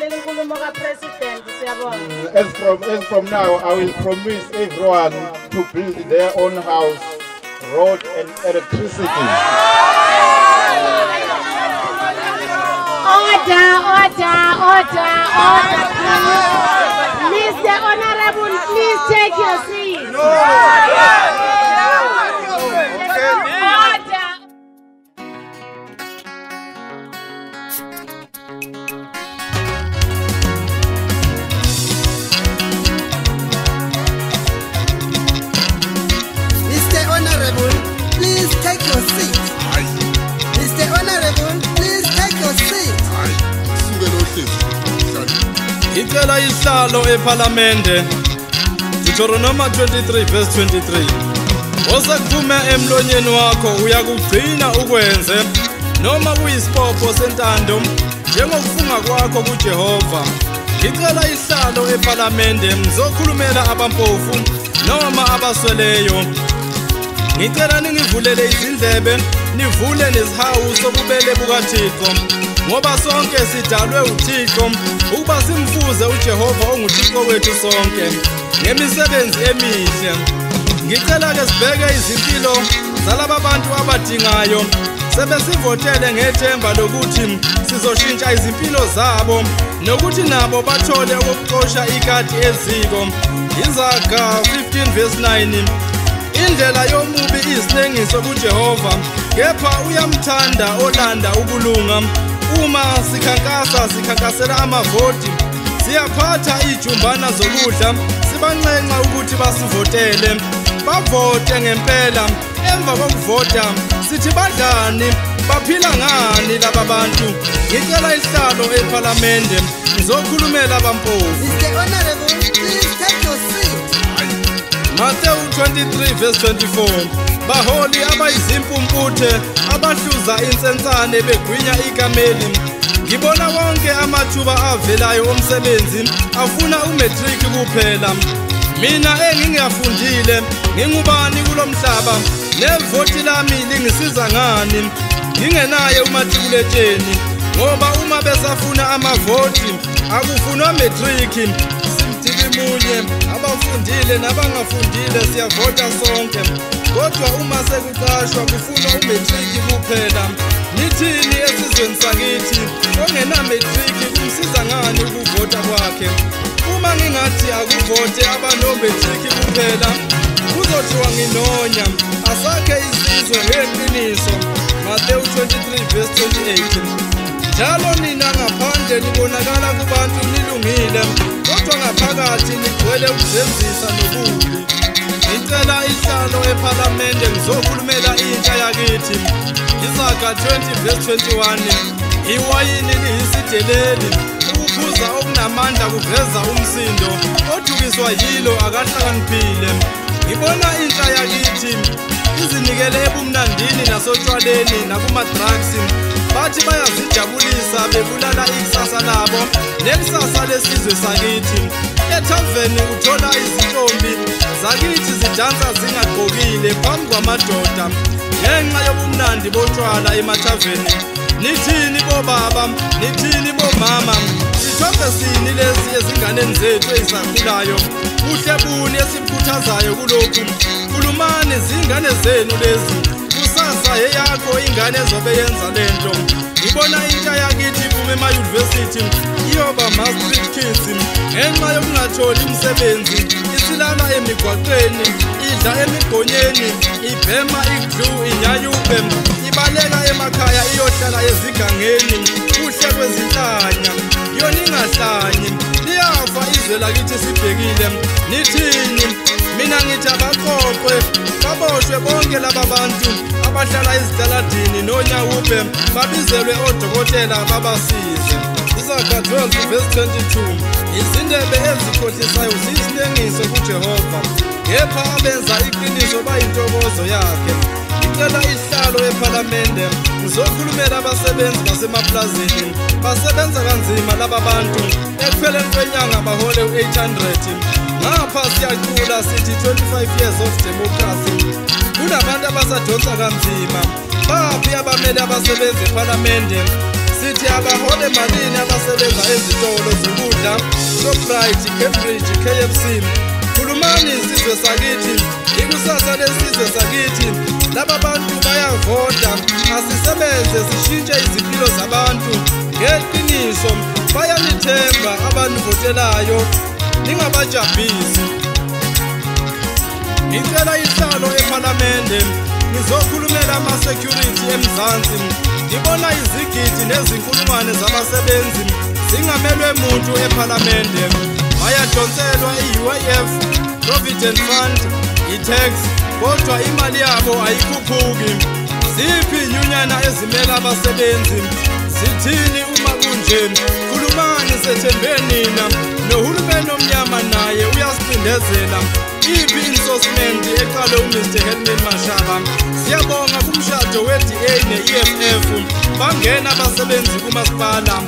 As from now, I will promise everyone to build their own house, road and electricity. Order. Mr. Honorable, please take your seat. Mr. Honorable, please take your seat. Mr. Honorable, please take your seat. Icela isihlalo eParliamente. Deuteronomy 23 verse 23. Osakuphume emlonyeni wakho uyakugcina ukwenze noma kuyisipopho sentando njengokufunga kwakho kuJehova. Icela isihlalo eParliamente ngizokhulumela abampofu noma abasweleyo. Ngicela ningivulele izindlebe nivule nezihawu sobubele bukaThixo. Ngoba sonke sidalwe uThixo ukuba simfuze uJehova onguThixo wethu sonke ngemisebenzi emihle. Ngicela ke sibheke izimpilo zalaba bantu abadingayo sebesivotele ngethemba lokuthi sizoshintsha izimpilo zabo nokuthi nabo bathole ukuxosha ikati eziko. Izaga 15 verse 9. Indlela yomubi isinengiso kuJehova, kepha uyamthanda olanda ukulunga. Uma sikhankasela amavoti, siyaphatha ijumbana zokudla, sibancenga ukuthi basivotele. Bavote ngempela, emva kokuvota sithi badlani, baphila ngani laba bantu. Ngicela isihlalo eParliamente ngizokhulumela abampofu. Mr. Honorable, please take your seat. Matthew 23 verse 24. Baholi abayizimpumputhe abahluza insensane begwinya ikameli. Ngibona wonke amathuba avelayo omsebenzi afuna umatric kuphela. Mina engingafundile ngingubani kulomhlaba nevoti lami lingisiza ngani ngingenaye umatriculetsheni ngoba uma besafuna amavoti akufunwa matric. Munye abafundile nabangafundile siyavota sonke kodwa uma sekuqashwa kufunwa umatric kuphela. Nithini esizweni sakithi ongena matric kumsiza ngani ukuvota kwakhe? Uma ngingathi akuvote abanomatric kuphela kuzothiwa nginonya asakhe isizwe ngeqiniso. Matthew 23 verse 28. Njalo nina ngaphandle libonakala kubantu nilungile kodwa ngaphakathi nigcwele ukuzenzisa nobubi. Ngicela isihlalo eParliamente ngizokhulumela intsha yakithi. Izaga 20 verse 21. Iwayini liyisideleli, ukuphuza okunamandla kuveza umsindo, odukiswa yilo akahlakaniphile. Ngibona intsha yakithi izinikele ebumnandini nasotshwaleni nakuma-drugs. Bathi bayazijabulisa bebulala ikusasa labo nekusasa lesizwe sakithi. Ethaveni uthola izintombi zakithi zidansa zingagqokile phambi kwamadoda ngenxa yobumnandi botshwala emathaveni. Nithini bobaba, nithini bomama, sithombe sini lezi ezinganeni zethu ezisakhulayo? Kuhle buni esikhuthazayo kulokhu? Khulumani zingane zenu lezi, kusasa yeyakho ingane ezobe yenza lento. Ngibona intsha yakithi iphuma ema-university iyoba ma-street kids ngenxa yokungatholi umsebenzi. Isilala emigwaqweni, idla emigonyeni, ibhema iglu, inyayuphe, ibaleka emakhaya iyohlala ezigangeni. Kuhle kwezinhlanya yona ingahlanyi, liyafa izwe lakithi sibhekile. Nithini? Mina ngithi abaqoqwe baboshwe bonke laba bantu abahlala ezitaladini nonyawuphe babizelwe odokotela babasize. Izaga 12 verse 22. Izindebe ezikhohlisayo ziyisinengiso kuJehova, kepha abenza iqiniso bayintokozo yakhe. Ngicela isihlalo eParliamente ngizokhulumela abasebenzi basemaplazini. Basebenza kanzima laba bantu, ekupheleni kwenyanga bahole u-800. Ngapha siyacula sithi 25 years of democracy. Kunabantu abasadonsa kanzima. Baphi abamele abasebenzi eParliamente? sithi abahole malini abasebenza ezitolo zokudla Shoprite, Cambridge, KFC. Khulumani isizwe sakithi, ikusasa lesizwe sakithi. Laba bantu bayavota, asisebenze sishintshe izimpilo zabantu ngeqiniso. Bayanithemba abantu votelayo, ningabajabhisi. Ngicela ihlalo eParliament, ngizokhulumela ama-security eMzansi. Ngibona izigidi nezinkulungwane zabasebenzi zingamelwe muntu eParliament. Bayadonselwa i-UIF, Provident Fund, i-tax, kodwa imali yabo ayikhuphuki. Ziphi inyunyana ezimela abasebenzi? Sithini uma kunje? Khulumani sethembe nina. Nohulumeni omnyama naye uyasicindezela. Iphi enforcement eqale uMr Helman Mashaba? Siyabonga kumshado we-DA ne-EFF bangena abasebenzi kumasipala.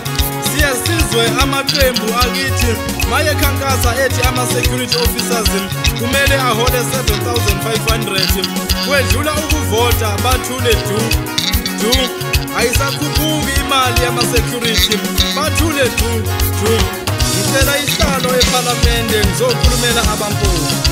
Siyasizwe amaqembu akithi mayekhankasa ethi ama-security officers kumele ahole 7,500. Kwedlula ukuvota bathule du. Ayisakhuphuki imali yama-security bathule du. Ngicela ihlalo eParliament ngizokhulumela abampofu.